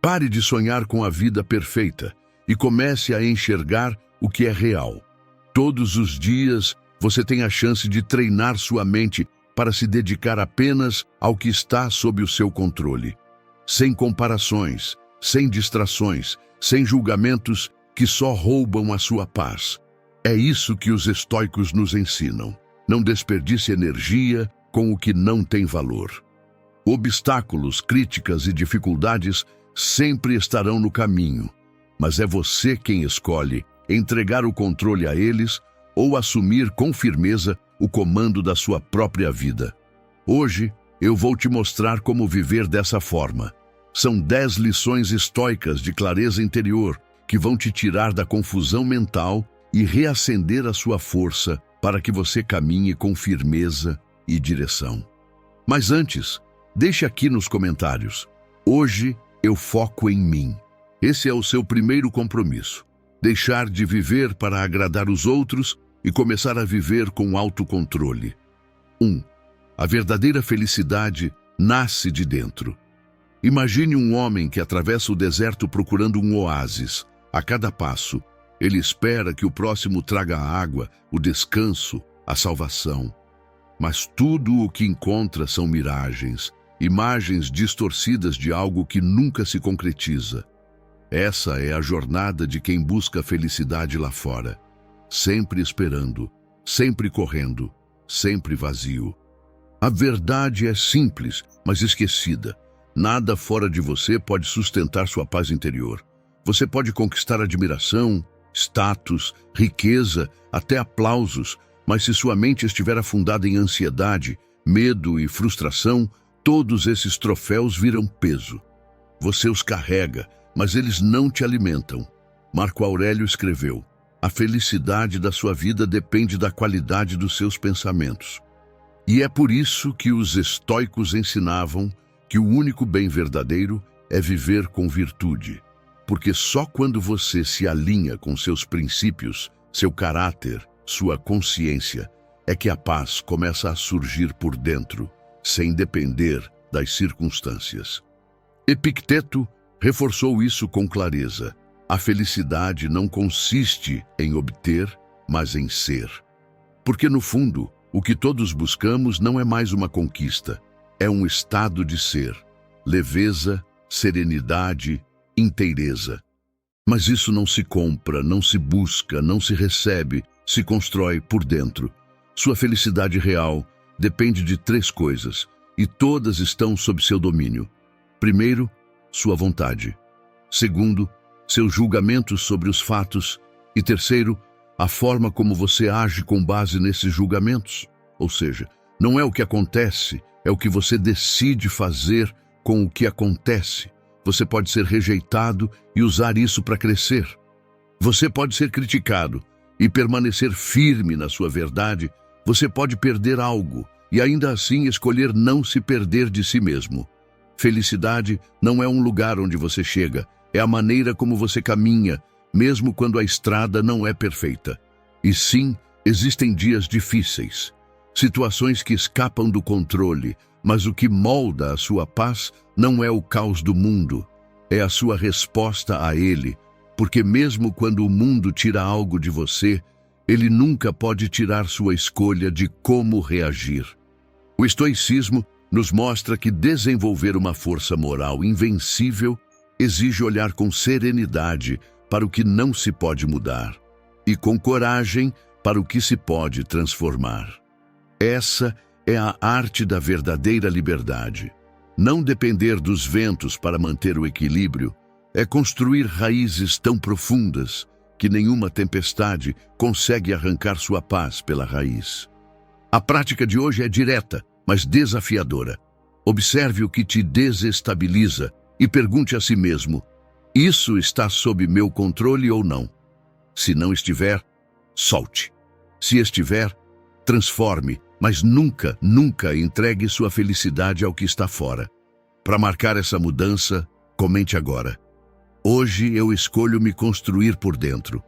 Pare de sonhar com a vida perfeita e comece a enxergar o que é real. Todos os dias você tem a chance de treinar sua mente para se dedicar apenas ao que está sob o seu controle. Sem comparações, sem distrações, sem julgamentos que só roubam a sua paz. É isso que os estoicos nos ensinam. Não desperdice energia com o que não tem valor. Obstáculos, críticas e dificuldades sempre estarão no caminho, mas é você quem escolhe entregar o controle a eles ou assumir com firmeza o comando da sua própria vida. Hoje, eu vou te mostrar como viver dessa forma. São 10 lições estoicas de clareza interior que vão te tirar da confusão mental e reacender a sua força para que você caminhe com firmeza e direção. Mas antes, deixe aqui nos comentários: hoje eu foco em mim. Esse é o seu primeiro compromisso. Deixar de viver para agradar os outros e começar a viver com autocontrole. 1. A verdadeira felicidade nasce de dentro. Imagine um homem que atravessa o deserto procurando um oásis. A cada passo, ele espera que o próximo traga a água, o descanso, a salvação. Mas tudo o que encontra são miragens, imagens distorcidas de algo que nunca se concretiza. Essa é a jornada de quem busca a felicidade lá fora. Sempre esperando, sempre correndo, sempre vazio. A verdade é simples, mas esquecida. Nada fora de você pode sustentar sua paz interior. Você pode conquistar admiração, status, riqueza, até aplausos, mas se sua mente estiver afundada em ansiedade, medo e frustração, todos esses troféus viram peso. Você os carrega, mas eles não te alimentam. Marco Aurélio escreveu: a felicidade da sua vida depende da qualidade dos seus pensamentos. E é por isso que os estoicos ensinavam que o único bem verdadeiro é viver com virtude. Porque só quando você se alinha com seus princípios, seu caráter, sua consciência, é que a paz começa a surgir por dentro, sem depender das circunstâncias. Epicteto reforçou isso com clareza. A felicidade não consiste em obter, mas em ser. Porque, no fundo, o que todos buscamos não é mais uma conquista, é um estado de ser, leveza, serenidade, inteireza. Mas isso não se compra, não se busca, não se recebe, se constrói por dentro. Sua felicidade real depende de 3 coisas, e todas estão sob seu domínio. Primeiro, sua vontade. Segundo, seus julgamentos sobre os fatos. E terceiro, a forma como você age com base nesses julgamentos. Ou seja, não é o que acontece, é o que você decide fazer com o que acontece. Você pode ser rejeitado e usar isso para crescer. Você pode ser criticado e permanecer firme na sua verdade. Você pode perder algo e ainda assim escolher não se perder de si mesmo. Felicidade não é um lugar onde você chega, é a maneira como você caminha, mesmo quando a estrada não é perfeita. E sim, existem dias difíceis, situações que escapam do controle, mas o que molda a sua paz não é o caos do mundo, é a sua resposta a ele, porque mesmo quando o mundo tira algo de você, ele nunca pode tirar sua escolha de como reagir. O estoicismo nos mostra que desenvolver uma força moral invencível exige olhar com serenidade para o que não se pode mudar e com coragem para o que se pode transformar. Essa é a arte da verdadeira liberdade. Não depender dos ventos para manter o equilíbrio é construir raízes tão profundas que nenhuma tempestade consegue arrancar sua paz pela raiz. A prática de hoje é direta, mas desafiadora. Observe o que te desestabiliza e pergunte a si mesmo: isso está sob meu controle ou não? Se não estiver, solte. Se estiver, transforme, mas nunca, nunca entregue sua felicidade ao que está fora. Para marcar essa mudança, comente agora: hoje eu escolho me construir por dentro.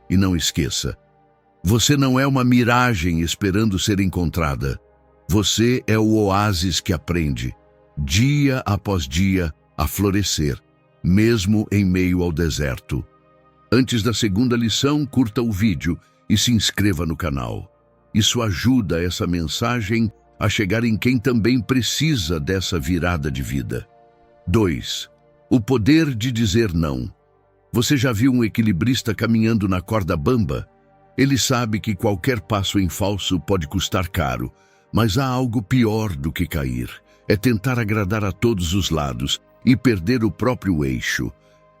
E não esqueça, você não é uma miragem esperando ser encontrada. Você é o oásis que aprende, dia após dia, a florescer, mesmo em meio ao deserto. Antes da segunda lição, curta o vídeo e se inscreva no canal. Isso ajuda essa mensagem a chegar em quem também precisa dessa virada de vida. 2. O poder de dizer não. Você já viu um equilibrista caminhando na corda bamba? Ele sabe que qualquer passo em falso pode custar caro, mas há algo pior do que cair. É tentar agradar a todos os lados e perder o próprio eixo.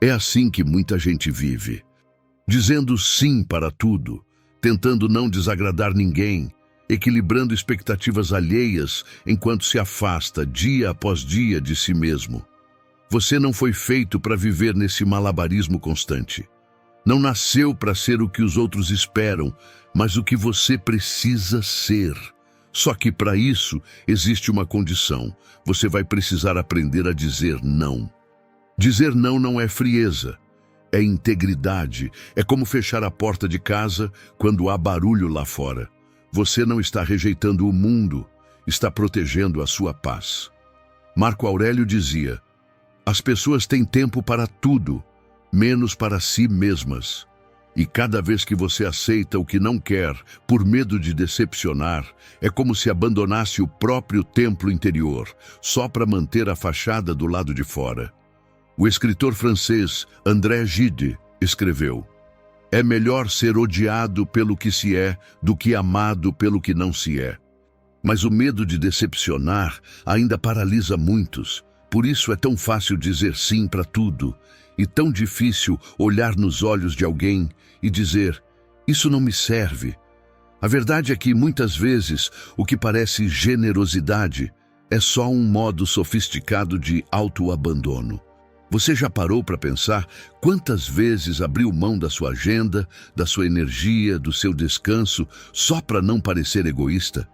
É assim que muita gente vive. Dizendo sim para tudo, tentando não desagradar ninguém, equilibrando expectativas alheias enquanto se afasta dia após dia de si mesmo. Você não foi feito para viver nesse malabarismo constante. Não nasceu para ser o que os outros esperam, mas o que você precisa ser. Só que para isso existe uma condição. Você vai precisar aprender a dizer não. Dizer não não é frieza, é integridade. É como fechar a porta de casa quando há barulho lá fora. Você não está rejeitando o mundo, está protegendo a sua paz. Marco Aurélio dizia: as pessoas têm tempo para tudo, menos para si mesmas. E cada vez que você aceita o que não quer, por medo de decepcionar, é como se abandonasse o próprio templo interior, só para manter a fachada do lado de fora. O escritor francês André Gide escreveu: é melhor ser odiado pelo que se é do que amado pelo que não se é. Mas o medo de decepcionar ainda paralisa muitos. Por isso é tão fácil dizer sim para tudo e tão difícil olhar nos olhos de alguém e dizer: isso não me serve. A verdade é que muitas vezes o que parece generosidade é só um modo sofisticado de autoabandono. Você já parou para pensar quantas vezes abriu mão da sua agenda, da sua energia, do seu descanso, só para não parecer egoísta?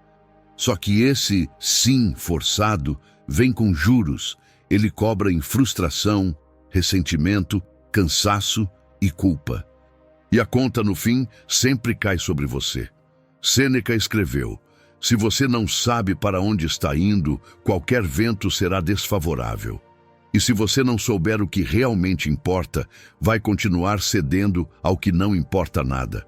Só que esse sim forçado vem com juros. Ele cobra em frustração, ressentimento, cansaço e culpa. E a conta, no fim, sempre cai sobre você. Sêneca escreveu: se você não sabe para onde está indo, qualquer vento será desfavorável. E se você não souber o que realmente importa, vai continuar cedendo ao que não importa nada.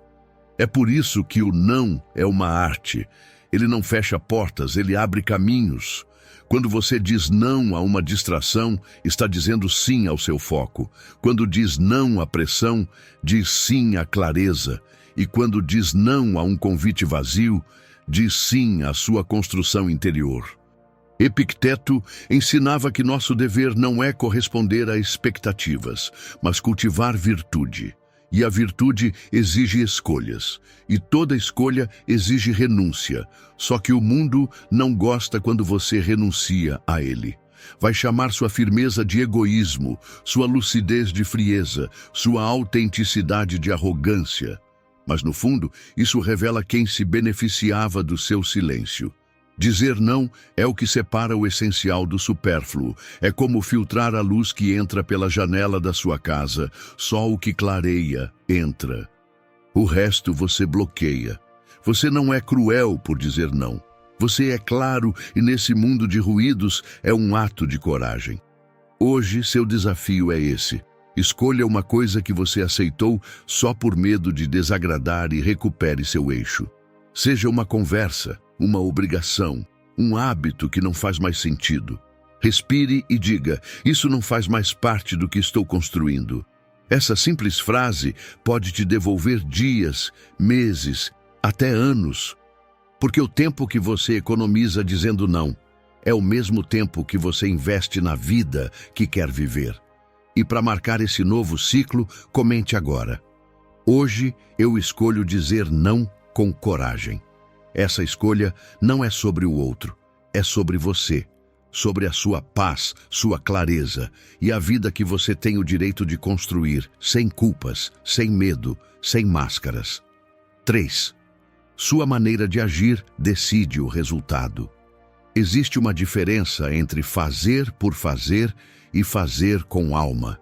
É por isso que o não é uma arte. Ele não fecha portas, ele abre caminhos. Quando você diz não a uma distração, está dizendo sim ao seu foco. Quando diz não à pressão, diz sim à clareza. E quando diz não a um convite vazio, diz sim à sua construção interior. Epicteto ensinava que nosso dever não é corresponder a expectativas, mas cultivar virtude. E a virtude exige escolhas, e toda escolha exige renúncia. Só que o mundo não gosta quando você renuncia a ele. Vai chamar sua firmeza de egoísmo, sua lucidez de frieza, sua autenticidade de arrogância. Mas no fundo, isso revela quem se beneficiava do seu silêncio. Dizer não é o que separa o essencial do supérfluo. É como filtrar a luz que entra pela janela da sua casa. Só o que clareia entra. O resto você bloqueia. Você não é cruel por dizer não. Você é claro e nesse mundo de ruídos é um ato de coragem. Hoje seu desafio é esse. Escolha uma coisa que você aceitou só por medo de desagradar e recupere seu eixo. Seja uma conversa, uma obrigação, um hábito que não faz mais sentido. Respire e diga: isso não faz mais parte do que estou construindo. Essa simples frase pode te devolver dias, meses, até anos. Porque o tempo que você economiza dizendo não é o mesmo tempo que você investe na vida que quer viver. E para marcar esse novo ciclo, comente agora: hoje eu escolho dizer não com coragem. Essa escolha não é sobre o outro, é sobre você, sobre a sua paz, sua clareza e a vida que você tem o direito de construir, sem culpas, sem medo, sem máscaras. 3. Sua maneira de agir decide o resultado. Existe uma diferença entre fazer por fazer e fazer com alma.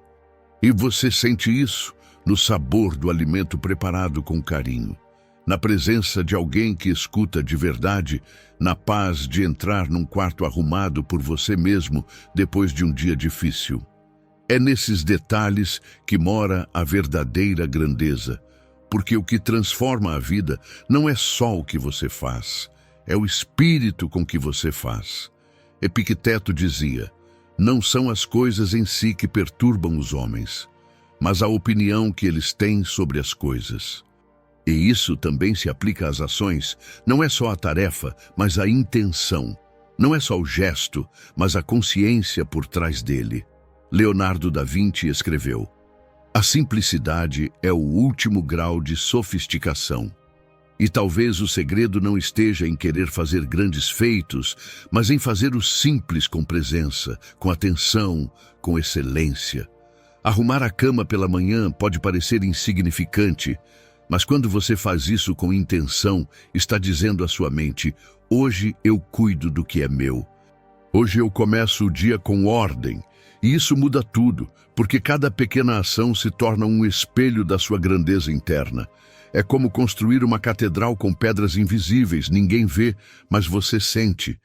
E você sente isso no sabor do alimento preparado com carinho, na presença de alguém que escuta de verdade, na paz de entrar num quarto arrumado por você mesmo depois de um dia difícil. É nesses detalhes que mora a verdadeira grandeza, porque o que transforma a vida não é só o que você faz, é o espírito com que você faz. Epicteto dizia: não são as coisas em si que perturbam os homens, mas a opinião que eles têm sobre as coisas. E isso também se aplica às ações, não é só a tarefa, mas a intenção. Não é só o gesto, mas a consciência por trás dele. Leonardo da Vinci escreveu: a simplicidade é o último grau de sofisticação. E talvez o segredo não esteja em querer fazer grandes feitos, mas em fazer o simples com presença, com atenção, com excelência. Arrumar a cama pela manhã pode parecer insignificante, mas quando você faz isso com intenção, está dizendo à sua mente: hoje eu cuido do que é meu. Hoje eu começo o dia com ordem. E isso muda tudo, porque cada pequena ação se torna um espelho da sua grandeza interna. É como construir uma catedral com pedras invisíveis, ninguém vê, mas você sente.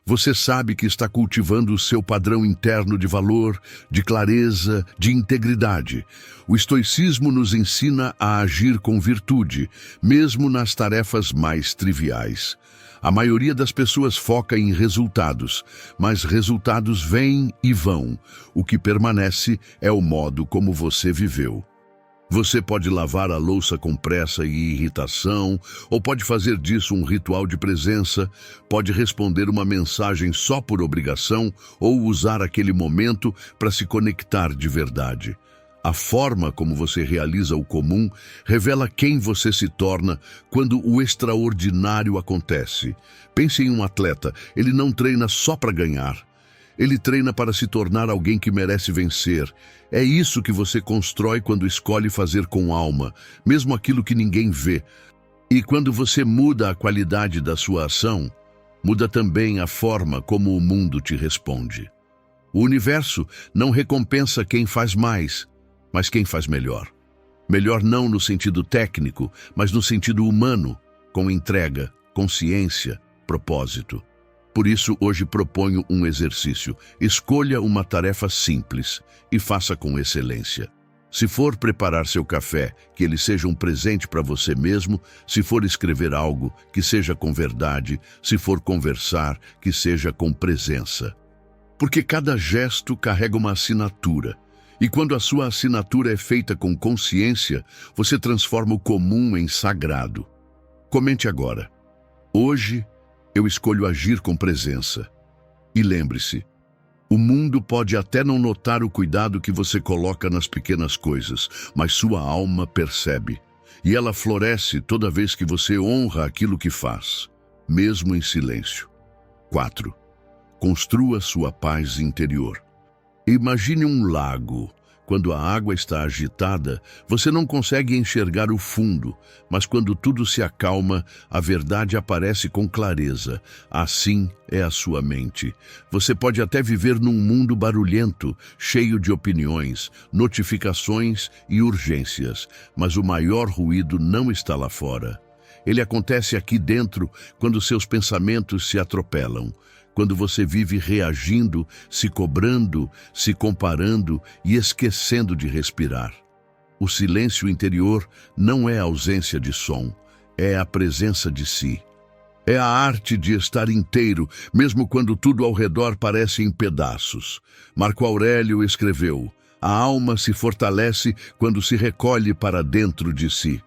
Você sabe que está cultivando o seu padrão interno de valor, de clareza, de integridade. O estoicismo nos ensina a agir com virtude, mesmo nas tarefas mais triviais. A maioria das pessoas foca em resultados, mas resultados vêm e vão. O que permanece é o modo como você viveu. Você pode lavar a louça com pressa e irritação, ou pode fazer disso um ritual de presença, pode responder uma mensagem só por obrigação, ou usar aquele momento para se conectar de verdade. A forma como você realiza o comum revela quem você se torna quando o extraordinário acontece. Pense em um atleta, ele não treina só para ganhar. Ele treina para se tornar alguém que merece vencer. É isso que você constrói quando escolhe fazer com alma, mesmo aquilo que ninguém vê. E quando você muda a qualidade da sua ação, muda também a forma como o mundo te responde. O universo não recompensa quem faz mais, mas quem faz melhor. Melhor não no sentido técnico, mas no sentido humano, com entrega, consciência, propósito. Por isso, hoje proponho um exercício. Escolha uma tarefa simples e faça com excelência. Se for preparar seu café, que ele seja um presente para você mesmo. Se for escrever algo, que seja com verdade. Se for conversar, que seja com presença. Porque cada gesto carrega uma assinatura. E quando a sua assinatura é feita com consciência, você transforma o comum em sagrado. Comente agora: hoje eu escolho agir com presença. E lembre-se, o mundo pode até não notar o cuidado que você coloca nas pequenas coisas, mas sua alma percebe. E ela floresce toda vez que você honra aquilo que faz, mesmo em silêncio. 4. Construa sua paz interior. Imagine um lago. Quando a água está agitada, você não consegue enxergar o fundo, mas quando tudo se acalma, a verdade aparece com clareza. Assim é a sua mente. Você pode até viver num mundo barulhento, cheio de opiniões, notificações e urgências, mas o maior ruído não está lá fora. Ele acontece aqui dentro, quando seus pensamentos se atropelam. Quando você vive reagindo, se cobrando, se comparando e esquecendo de respirar. O silêncio interior não é a ausência de som, é a presença de si. É a arte de estar inteiro, mesmo quando tudo ao redor parece em pedaços. Marco Aurélio escreveu: a alma se fortalece quando se recolhe para dentro de si.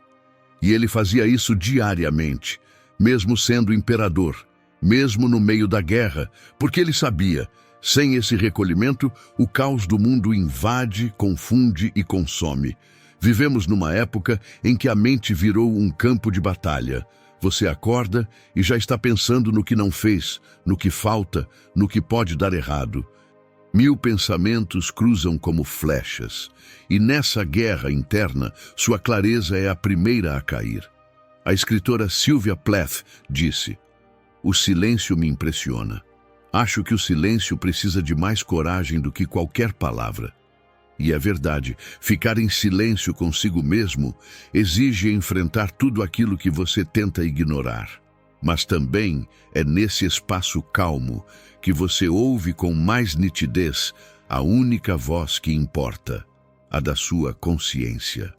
E ele fazia isso diariamente, mesmo sendo imperador. Mesmo no meio da guerra, porque ele sabia, sem esse recolhimento, o caos do mundo invade, confunde e consome. Vivemos numa época em que a mente virou um campo de batalha. Você acorda e já está pensando no que não fez, no que falta, no que pode dar errado. 1000 pensamentos cruzam como flechas, e nessa guerra interna, sua clareza é a primeira a cair. A escritora Sylvia Plath disse: o silêncio me impressiona. Acho que o silêncio precisa de mais coragem do que qualquer palavra. E é verdade, ficar em silêncio consigo mesmo exige enfrentar tudo aquilo que você tenta ignorar. Mas também é nesse espaço calmo que você ouve com mais nitidez a única voz que importa, a da sua consciência.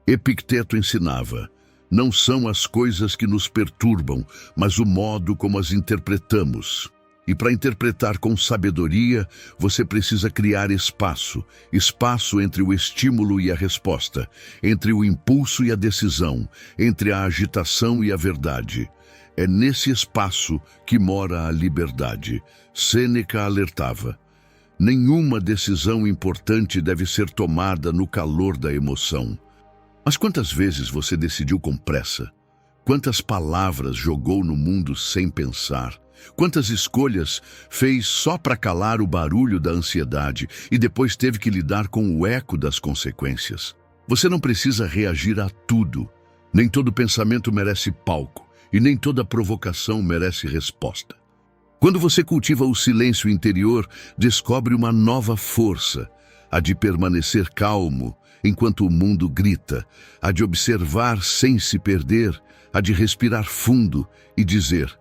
Epicteto ensinava: não são as coisas que nos perturbam, mas o modo como as interpretamos. E para interpretar com sabedoria, você precisa criar espaço entre o estímulo e a resposta, entre o impulso e a decisão, entre a agitação e a verdade. É nesse espaço que mora a liberdade. Sêneca alertava: nenhuma decisão importante deve ser tomada no calor da emoção. Mas quantas vezes você decidiu com pressa? Quantas palavras jogou no mundo sem pensar? Quantas escolhas fez só para calar o barulho da ansiedade e depois teve que lidar com o eco das consequências? Você não precisa reagir a tudo. Nem todo pensamento merece palco e nem toda provocação merece resposta. Quando você cultiva o silêncio interior, descobre uma nova força, a de permanecer calmo enquanto o mundo grita, a de observar sem se perder, a de respirar fundo e dizer: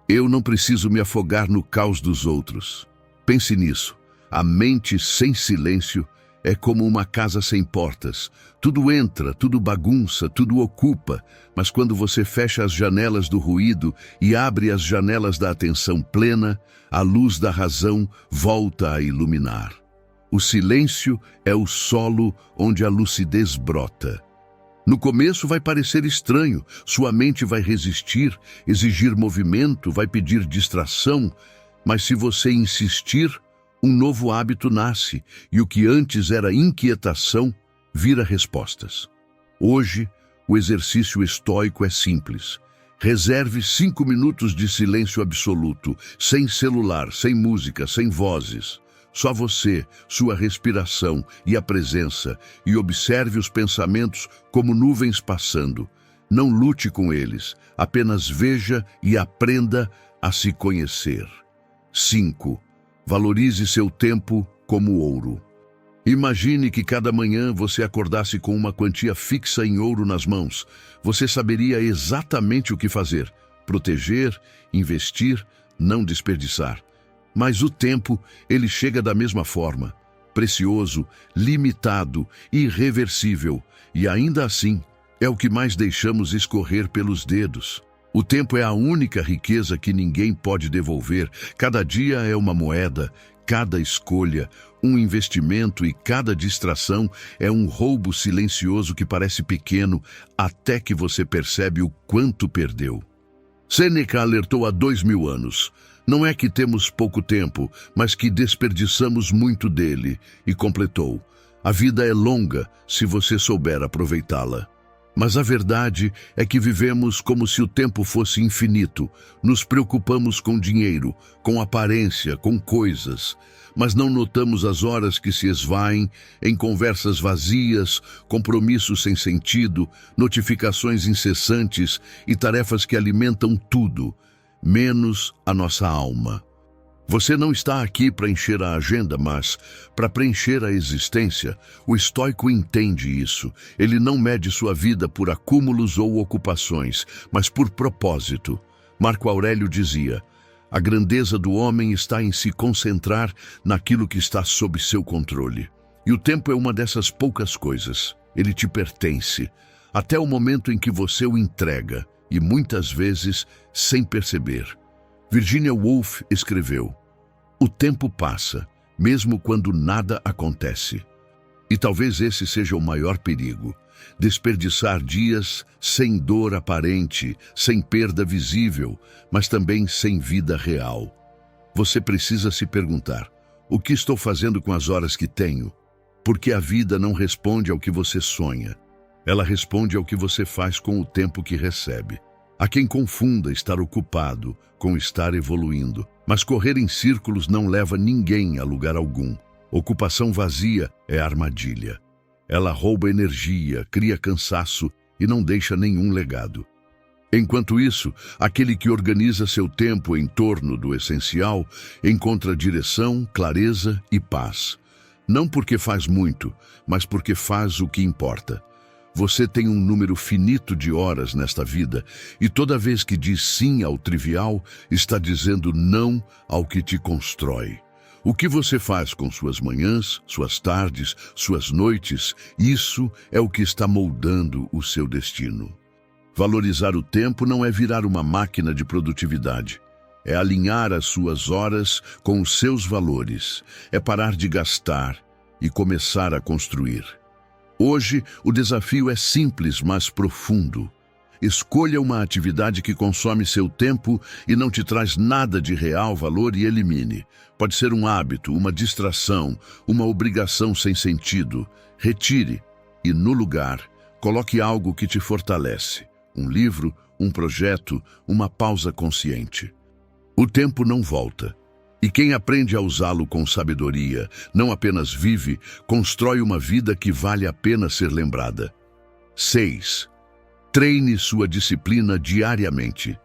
eu não preciso me afogar no caos dos outros. Pense nisso. A mente sem silêncio é como uma casa sem portas. Tudo entra, tudo bagunça, tudo ocupa, mas quando você fecha as janelas do ruído e abre as janelas da atenção plena, a luz da razão volta a iluminar. O silêncio é o solo onde a lucidez brota. No começo vai parecer estranho, sua mente vai resistir, exigir movimento, vai pedir distração, mas se você insistir, um novo hábito nasce e o que antes era inquietação vira respostas. Hoje, o exercício estoico é simples. Reserve 5 minutos de silêncio absoluto, sem celular, sem música, sem vozes. Só você, sua respiração e a presença, e observe os pensamentos como nuvens passando. Não lute com eles, apenas veja e aprenda a se conhecer. 5. Valorize seu tempo como ouro. Imagine que cada manhã você acordasse com uma quantia fixa em ouro nas mãos. Você saberia exatamente o que fazer: proteger, investir, não desperdiçar. Mas o tempo, ele chega da mesma forma, precioso, limitado, irreversível, e ainda assim, é o que mais deixamos escorrer pelos dedos. O tempo é a única riqueza que ninguém pode devolver. Cada dia é uma moeda, cada escolha, um investimento e cada distração é um roubo silencioso que parece pequeno até que você percebe o quanto perdeu. Sêneca alertou há 2000 anos. Não é que temos pouco tempo, mas que desperdiçamos muito dele, e completou: a vida é longa se você souber aproveitá-la. Mas a verdade é que vivemos como se o tempo fosse infinito. Nos preocupamos com dinheiro, com aparência, com coisas, mas não notamos as horas que se esvaem em conversas vazias, compromissos sem sentido, notificações incessantes e tarefas que alimentam tudo, menos a nossa alma. Você não está aqui para encher a agenda, mas para preencher a existência. O estoico entende isso. Ele não mede sua vida por acúmulos ou ocupações, mas por propósito. Marco Aurélio dizia: a grandeza do homem está em se concentrar naquilo que está sob seu controle. E o tempo é uma dessas poucas coisas. Ele te pertence, até o momento em que você o entrega, e muitas vezes sem perceber. Virginia Woolf escreveu: o tempo passa, mesmo quando nada acontece. E talvez esse seja o maior perigo: desperdiçar dias sem dor aparente, sem perda visível, mas também sem vida real. Você precisa se perguntar: o que estou fazendo com as horas que tenho? Porque a vida não responde ao que você sonha. Ela responde ao que você faz com o tempo que recebe. Há quem confunda estar ocupado com estar evoluindo, mas correr em círculos não leva ninguém a lugar algum. Ocupação vazia é armadilha. Ela rouba energia, cria cansaço e não deixa nenhum legado. Enquanto isso, aquele que organiza seu tempo em torno do essencial encontra direção, clareza e paz. Não porque faz muito, mas porque faz o que importa. Você tem um número finito de horas nesta vida e toda vez que diz sim ao trivial, está dizendo não ao que te constrói. O que você faz com suas manhãs, suas tardes, suas noites, isso é o que está moldando o seu destino. Valorizar o tempo não é virar uma máquina de produtividade. É alinhar as suas horas com os seus valores. É parar de gastar e começar a construir. Hoje, o desafio é simples, mas profundo. Escolha uma atividade que consome seu tempo e não te traz nada de real valor e elimine. Pode ser um hábito, uma distração, uma obrigação sem sentido. Retire e, no lugar, coloque algo que te fortalece. Um livro, um projeto, uma pausa consciente. O tempo não volta. E quem aprende a usá-lo com sabedoria, não apenas vive, constrói uma vida que vale a pena ser lembrada. 6. Treine sua disciplina diariamente.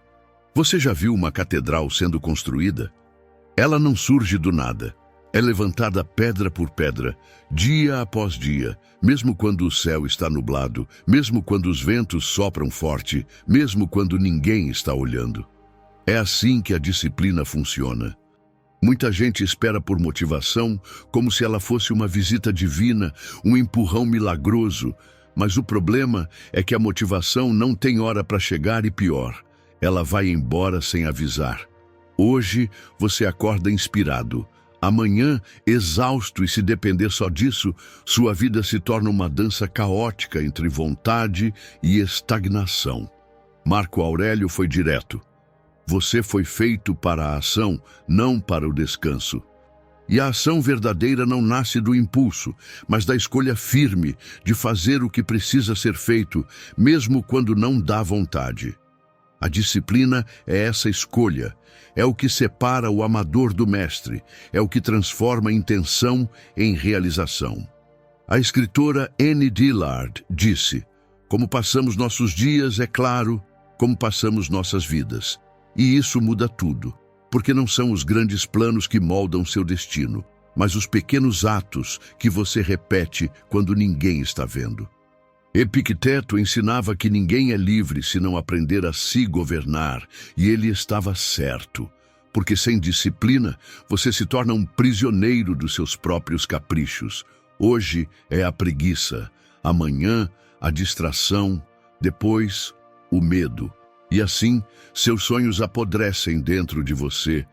Você já viu uma catedral sendo construída? Ela não surge do nada. É levantada pedra por pedra, dia após dia, mesmo quando o céu está nublado, mesmo quando os ventos sopram forte, mesmo quando ninguém está olhando. É assim que a disciplina funciona. Muita gente espera por motivação, como se ela fosse uma visita divina, um empurrão milagroso. Mas o problema é que a motivação não tem hora para chegar e pior, ela vai embora sem avisar. Hoje você acorda inspirado. Amanhã, exausto, e se depender só disso, sua vida se torna uma dança caótica entre vontade e estagnação. Marco Aurélio foi direto. Você foi feito para a ação, não para o descanso. E a ação verdadeira não nasce do impulso, mas da escolha firme de fazer o que precisa ser feito, mesmo quando não dá vontade. A disciplina é essa escolha, é o que separa o amador do mestre, é o que transforma a intenção em realização. A escritora Annie Dillard disse: "Como passamos nossos dias, é claro, como passamos nossas vidas. E isso muda tudo, porque não são os grandes planos que moldam seu destino, mas os pequenos atos que você repete quando ninguém está vendo." Epicteto ensinava que ninguém é livre se não aprender a se governar, e ele estava certo, porque sem disciplina você se torna um prisioneiro dos seus próprios caprichos. Hoje é a preguiça, amanhã a distração, depois o medo. E assim, seus sonhos apodrecem dentro de você,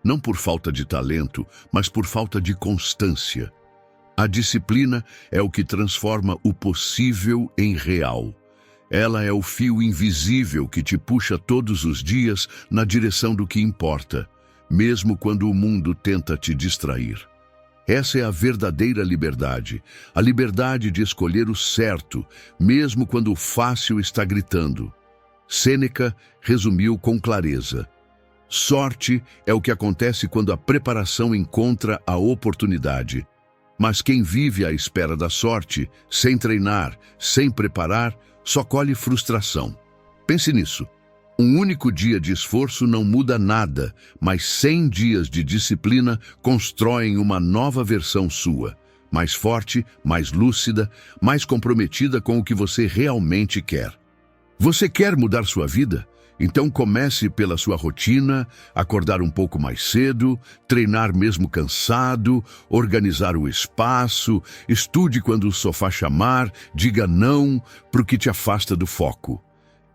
não por falta de talento, mas por falta de constância. A disciplina é o que transforma o possível em real. Ela é o fio invisível que te puxa todos os dias na direção do que importa, mesmo quando o mundo tenta te distrair. Essa é a verdadeira liberdade, a liberdade de escolher o certo, mesmo quando o fácil está gritando. Sêneca resumiu com clareza: sorte é o que acontece quando a preparação encontra a oportunidade. Mas quem vive à espera da sorte, sem treinar, sem preparar, só colhe frustração. Pense nisso. Um único dia de esforço não muda nada, mas 100 dias de disciplina constroem uma nova versão sua, mais forte, mais lúcida, mais comprometida com o que você realmente quer. Você quer mudar sua vida? Então comece pela sua rotina, acordar um pouco mais cedo, treinar mesmo cansado, organizar o espaço, estude quando o sofá chamar, diga não para o que te afasta do foco.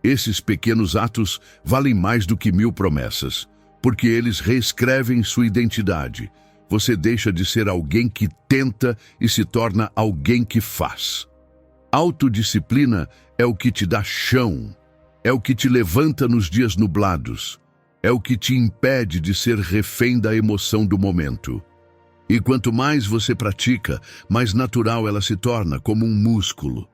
Esses pequenos atos valem mais do que 1000 promessas, porque eles reescrevem sua identidade. Você deixa de ser alguém que tenta e se torna alguém que faz. Autodisciplina é o que te dá chão, é o que te levanta nos dias nublados, é o que te impede de ser refém da emoção do momento. E quanto mais você pratica, mais natural ela se torna, como um músculo.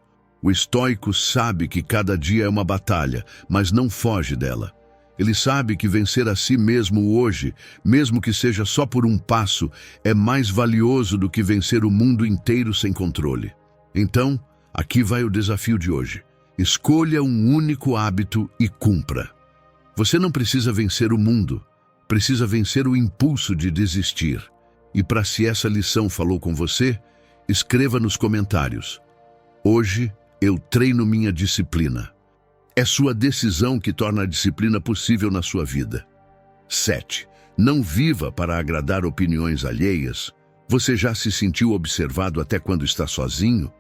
O estoico sabe que cada dia é uma batalha, mas não foge dela. Ele sabe que vencer a si mesmo hoje, mesmo que seja só por um passo, é mais valioso do que vencer o mundo inteiro sem controle. Então, aqui vai o desafio de hoje. Escolha um único hábito e cumpra. Você não precisa vencer o mundo, precisa vencer o impulso de desistir. E para se essa lição falou com você, escreva nos comentários: hoje eu treino minha disciplina. É sua decisão que torna a disciplina possível na sua vida. 7. Não viva para agradar opiniões alheias. Você já se sentiu observado até quando está sozinho?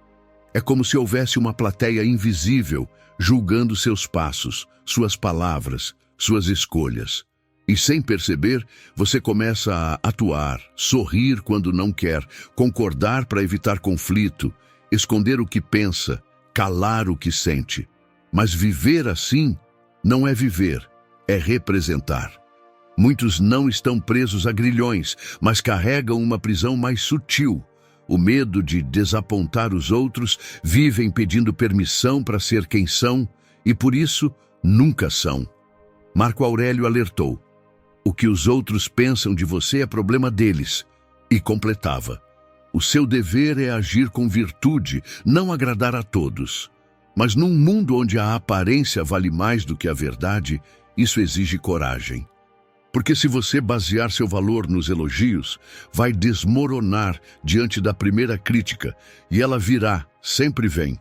É como se houvesse uma plateia invisível julgando seus passos, suas palavras, suas escolhas. E sem perceber, você começa a atuar, sorrir quando não quer, concordar para evitar conflito, esconder o que pensa, calar o que sente. Mas viver assim não é viver, é representar. Muitos não estão presos a grilhões, mas carregam uma prisão mais sutil. O medo de desapontar os outros, vivem pedindo permissão para ser quem são e por isso nunca são. Marco Aurélio alertou: o que os outros pensam de você é problema deles. E completava: o seu dever é agir com virtude, não agradar a todos. Mas num mundo onde a aparência vale mais do que a verdade, isso exige coragem. Porque se você basear seu valor nos elogios, vai desmoronar diante da primeira crítica, e ela virá, sempre vem.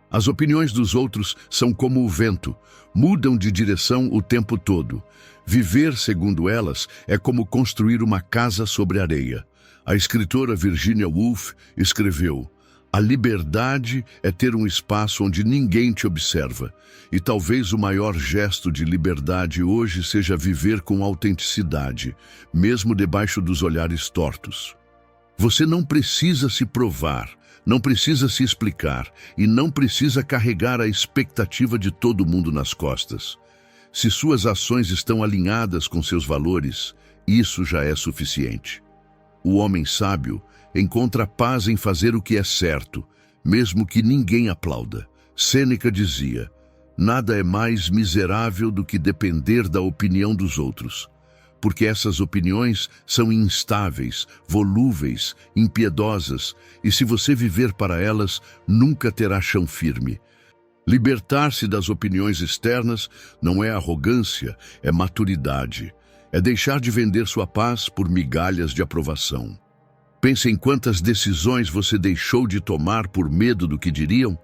As opiniões dos outros são como o vento, mudam de direção o tempo todo. Viver segundo elas é como construir uma casa sobre areia. A escritora Virginia Woolf escreveu: a liberdade é ter um espaço onde ninguém te observa. E talvez o maior gesto de liberdade hoje seja viver com autenticidade, mesmo debaixo dos olhares tortos. Você não precisa se provar, não precisa se explicar e não precisa carregar a expectativa de todo mundo nas costas. Se suas ações estão alinhadas com seus valores, isso já é suficiente. O homem sábio encontra paz em fazer o que é certo, mesmo que ninguém aplauda. Sêneca dizia: nada é mais miserável do que depender da opinião dos outros, porque essas opiniões são instáveis, volúveis, impiedosas, e se você viver para elas, nunca terá chão firme. Libertar-se das opiniões externas não é arrogância, é maturidade. É deixar de vender sua paz por migalhas de aprovação. Pense em quantas decisões você deixou de tomar por medo do que diriam.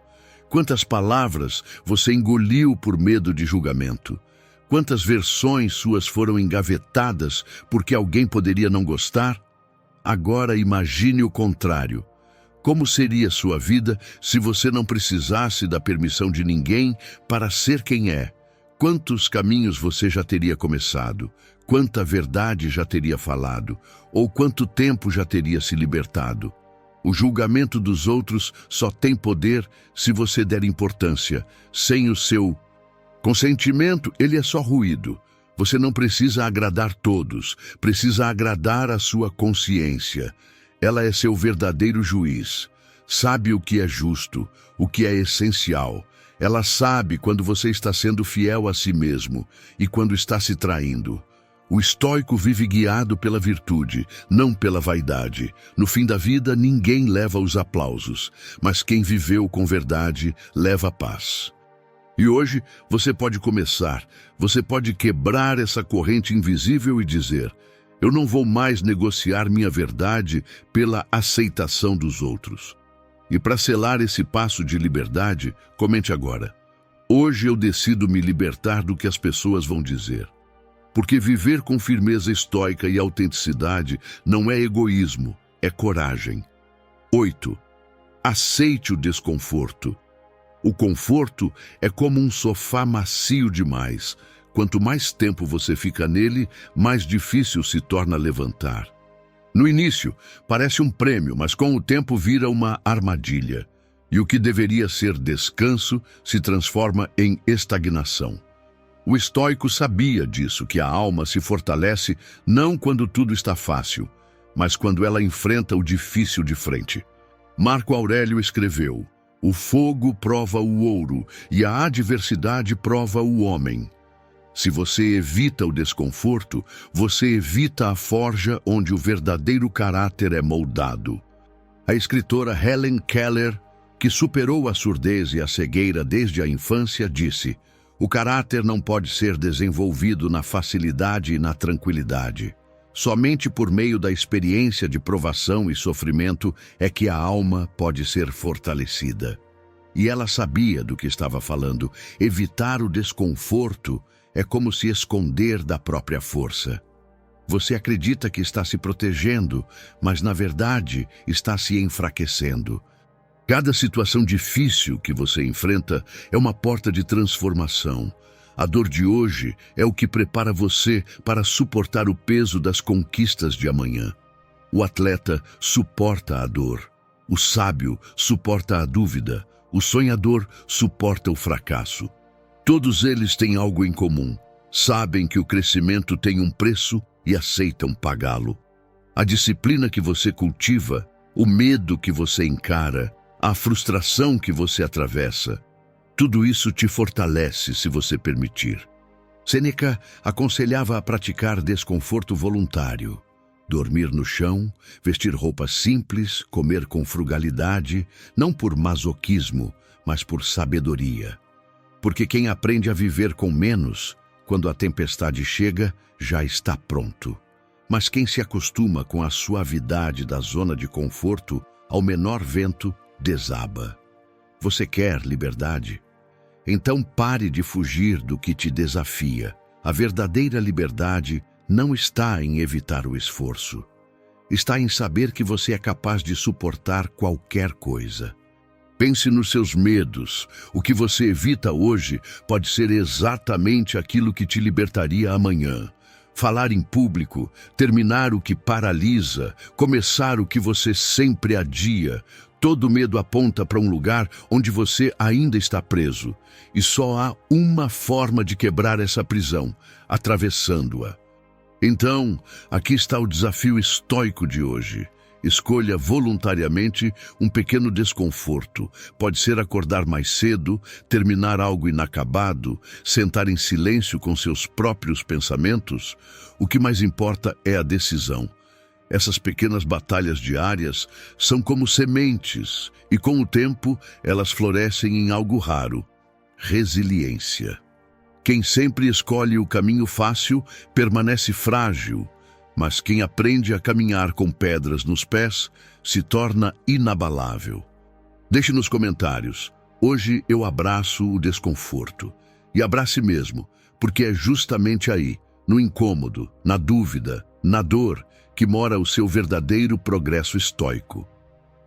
Quantas palavras você engoliu por medo de julgamento? Quantas versões suas foram engavetadas porque alguém poderia não gostar? Agora imagine o contrário. Como seria sua vida se você não precisasse da permissão de ninguém para ser quem é? Quantos caminhos você já teria começado? Quanta verdade já teria falado? Ou quanto tempo já teria se libertado? O julgamento dos outros só tem poder se você der importância. Sem o seu consentimento, ele é só ruído. Você não precisa agradar todos, precisa agradar a sua consciência. Ela é seu verdadeiro juiz. Sabe o que é justo, o que é essencial. Ela sabe quando você está sendo fiel a si mesmo e quando está se traindo. O estoico vive guiado pela virtude, não pela vaidade. No fim da vida, ninguém leva os aplausos, mas quem viveu com verdade leva a paz. E hoje, você pode começar, você pode quebrar essa corrente invisível e dizer: eu não vou mais negociar minha verdade pela aceitação dos outros. E para selar esse passo de liberdade, comente agora: hoje eu decido me libertar do que as pessoas vão dizer. Porque viver com firmeza estoica e autenticidade não é egoísmo, é coragem. 8. Aceite o desconforto. O conforto é como um sofá macio demais. Quanto mais tempo você fica nele, mais difícil se torna levantar. No início, parece um prêmio, mas com o tempo vira uma armadilha. E o que deveria ser descanso se transforma em estagnação. O estoico sabia disso, que a alma se fortalece não quando tudo está fácil, mas quando ela enfrenta o difícil de frente. Marco Aurélio escreveu: o fogo prova o ouro e a adversidade prova o homem. Se você evita o desconforto, você evita a forja onde o verdadeiro caráter é moldado. A escritora Helen Keller, que superou a surdez e a cegueira desde a infância, disse: o caráter não pode ser desenvolvido na facilidade e na tranquilidade. Somente por meio da experiência de provação e sofrimento é que a alma pode ser fortalecida. E ela sabia do que estava falando. Evitar o desconforto é como se esconder da própria força. Você acredita que está se protegendo, mas na verdade está se enfraquecendo. Cada situação difícil que você enfrenta é uma porta de transformação. A dor de hoje é o que prepara você para suportar o peso das conquistas de amanhã. O atleta suporta a dor. O sábio suporta a dúvida. O sonhador suporta o fracasso. Todos eles têm algo em comum. Sabem que o crescimento tem um preço e aceitam pagá-lo. A disciplina que você cultiva, o medo que você encara, a frustração que você atravessa, tudo isso te fortalece se você permitir. Sêneca aconselhava a praticar desconforto voluntário. Dormir no chão, vestir roupas simples, comer com frugalidade, não por masoquismo, mas por sabedoria. Porque quem aprende a viver com menos, quando a tempestade chega, já está pronto. Mas quem se acostuma com a suavidade da zona de conforto, ao menor vento, desaba. Você quer liberdade? Então pare de fugir do que te desafia. A verdadeira liberdade não está em evitar o esforço. Está em saber que você é capaz de suportar qualquer coisa. Pense nos seus medos. O que você evita hoje pode ser exatamente aquilo que te libertaria amanhã. Falar em público, terminar o que paralisa, começar o que você sempre adia. Todo medo aponta para um lugar onde você ainda está preso. E só há uma forma de quebrar essa prisão, atravessando-a. Então, aqui está o desafio estoico de hoje. Escolha voluntariamente um pequeno desconforto. Pode ser acordar mais cedo, terminar algo inacabado, sentar em silêncio com seus próprios pensamentos. O que mais importa é a decisão. Essas pequenas batalhas diárias são como sementes e, com o tempo, elas florescem em algo raro: resiliência. Quem sempre escolhe o caminho fácil permanece frágil, mas quem aprende a caminhar com pedras nos pés se torna inabalável. Deixe nos comentários: hoje eu abraço o desconforto. E abrace mesmo, porque é justamente aí, no incômodo, na dúvida, na dor, que mora o seu verdadeiro progresso estoico.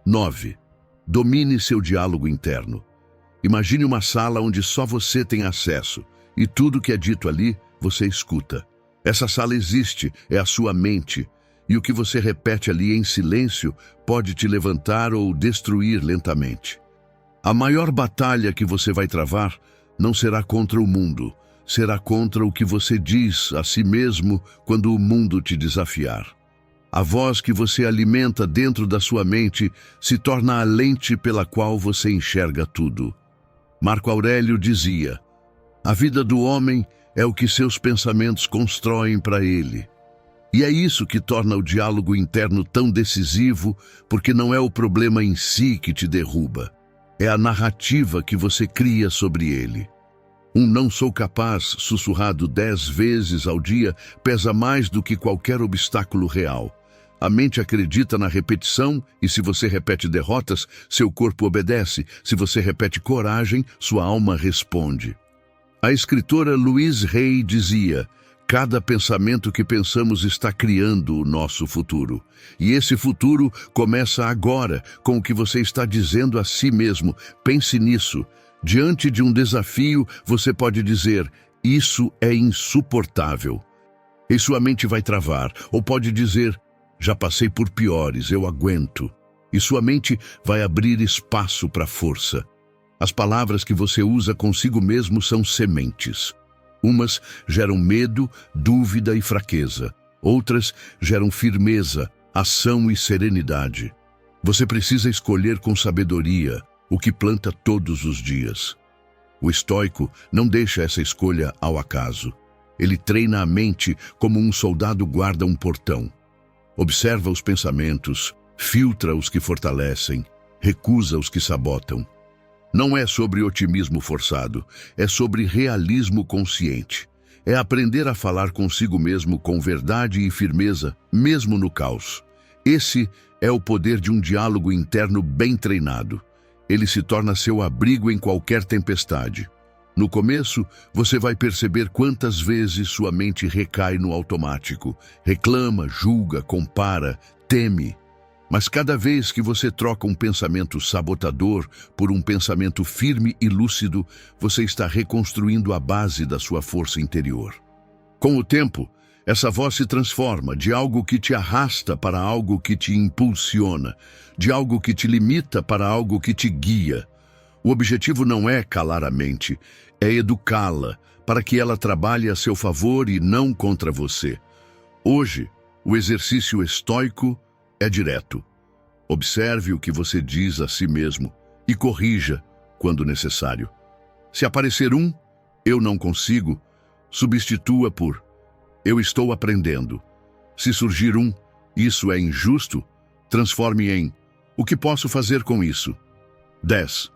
9. Domine seu diálogo interno. Imagine uma sala onde só você tem acesso, e tudo que é dito ali, você escuta. Essa sala existe, é a sua mente, e o que você repete ali em silêncio pode te levantar ou destruir lentamente. A maior batalha que você vai travar não será contra o mundo, será contra o que você diz a si mesmo quando o mundo te desafiar. A voz que você alimenta dentro da sua mente se torna a lente pela qual você enxerga tudo. Marco Aurélio dizia: a vida do homem é o que seus pensamentos constroem para ele. E é isso que torna o diálogo interno tão decisivo, porque não é o problema em si que te derruba, é a narrativa que você cria sobre ele. Um não sou capaz, sussurrado 10 vezes ao dia, pesa mais do que qualquer obstáculo real. A mente acredita na repetição e, se você repete derrotas, seu corpo obedece. Se você repete coragem, sua alma responde. A escritora Louise Hay dizia: cada pensamento que pensamos está criando o nosso futuro. E esse futuro começa agora, com o que você está dizendo a si mesmo. Pense nisso. Diante de um desafio, você pode dizer: isso é insuportável. E sua mente vai travar. Ou pode dizer: já passei por piores, eu aguento. E sua mente vai abrir espaço para a força. As palavras que você usa consigo mesmo são sementes. Umas geram medo, dúvida e fraqueza. Outras geram firmeza, ação e serenidade. Você precisa escolher com sabedoria o que planta todos os dias. O estoico não deixa essa escolha ao acaso. Ele treina a mente como um soldado guarda um portão. Observa os pensamentos, filtra os que fortalecem, recusa os que sabotam. Não é sobre otimismo forçado, é sobre realismo consciente. É aprender a falar consigo mesmo com verdade e firmeza, mesmo no caos. Esse é o poder de um diálogo interno bem treinado. Ele se torna seu abrigo em qualquer tempestade. No começo, você vai perceber quantas vezes sua mente recai no automático, reclama, julga, compara, teme. Mas cada vez que você troca um pensamento sabotador por um pensamento firme e lúcido, você está reconstruindo a base da sua força interior. Com o tempo, essa voz se transforma de algo que te arrasta para algo que te impulsiona, de algo que te limita para algo que te guia. O objetivo não é calar a mente, é educá-la para que ela trabalhe a seu favor e não contra você. Hoje, o exercício estoico é direto. Observe o que você diz a si mesmo e corrija quando necessário. Se aparecer um "eu não consigo", substitua por "eu estou aprendendo". Se surgir um "isso é injusto", transforme em "o que posso fazer com isso?". 10.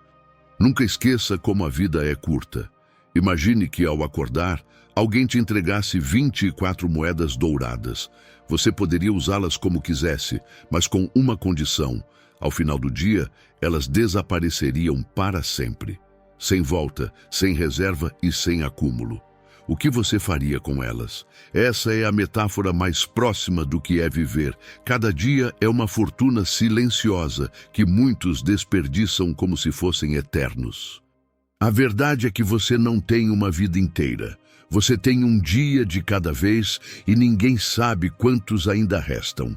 Nunca esqueça como a vida é curta. Imagine que, ao acordar, alguém te entregasse 24 moedas douradas. Você poderia usá-las como quisesse, mas com uma condição: ao final do dia, elas desapareceriam para sempre. Sem volta, sem reserva e sem acúmulo. O que você faria com elas? Essa é a metáfora mais próxima do que é viver. Cada dia é uma fortuna silenciosa que muitos desperdiçam como se fossem eternos. A verdade é que você não tem uma vida inteira. Você tem um dia de cada vez e ninguém sabe quantos ainda restam.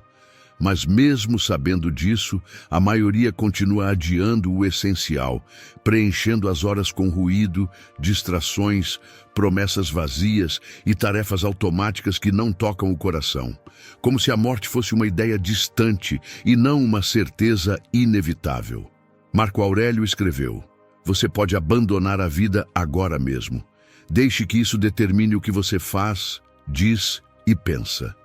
Mas mesmo sabendo disso, a maioria continua adiando o essencial, preenchendo as horas com ruído, distrações, promessas vazias e tarefas automáticas que não tocam o coração, como se a morte fosse uma ideia distante e não uma certeza inevitável. Marco Aurélio escreveu: "Você pode abandonar a vida agora mesmo. Deixe que isso determine o que você faz, diz e pensa."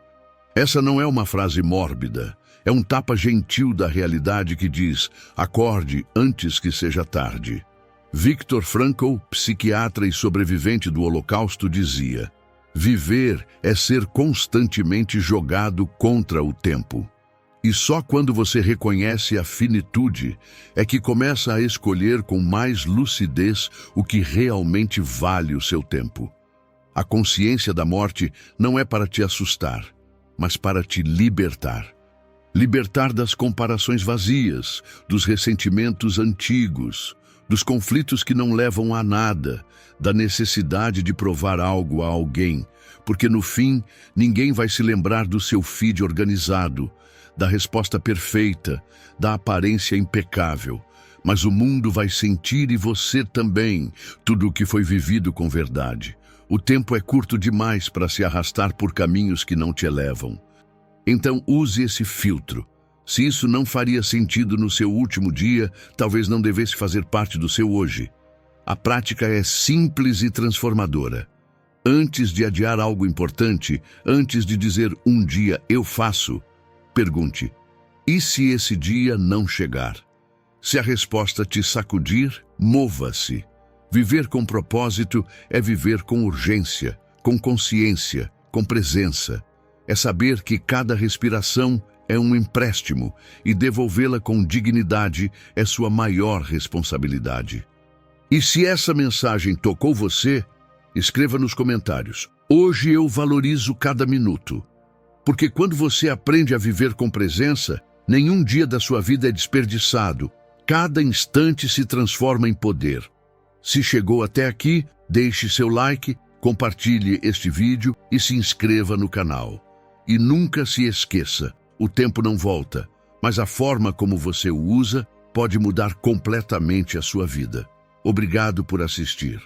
Essa não é uma frase mórbida, é um tapa gentil da realidade que diz: acorde antes que seja tarde. Viktor Frankl, psiquiatra e sobrevivente do Holocausto, dizia: viver é ser constantemente jogado contra o tempo. E só quando você reconhece a finitude é que começa a escolher com mais lucidez o que realmente vale o seu tempo. A consciência da morte não é para te assustar, mas para te libertar. Libertar das comparações vazias, dos ressentimentos antigos, dos conflitos que não levam a nada, da necessidade de provar algo a alguém, porque no fim ninguém vai se lembrar do seu feed organizado, da resposta perfeita, da aparência impecável, mas o mundo vai sentir, e você também, tudo o que foi vivido com verdade. O tempo é curto demais para se arrastar por caminhos que não te elevam. Então use esse filtro. Se isso não faria sentido no seu último dia, talvez não devesse fazer parte do seu hoje. A prática é simples e transformadora. Antes de adiar algo importante, antes de dizer um dia eu faço, pergunte: e se esse dia não chegar? Se a resposta te sacudir, mova-se. Viver com propósito é viver com urgência, com consciência, com presença. É saber que cada respiração é um empréstimo e devolvê-la com dignidade é sua maior responsabilidade. E se essa mensagem tocou você, escreva nos comentários: hoje eu valorizo cada minuto. Porque quando você aprende a viver com presença, nenhum dia da sua vida é desperdiçado. Cada instante se transforma em poder. Se chegou até aqui, deixe seu like, compartilhe este vídeo e se inscreva no canal. E nunca se esqueça, o tempo não volta, mas a forma como você o usa pode mudar completamente a sua vida. Obrigado por assistir.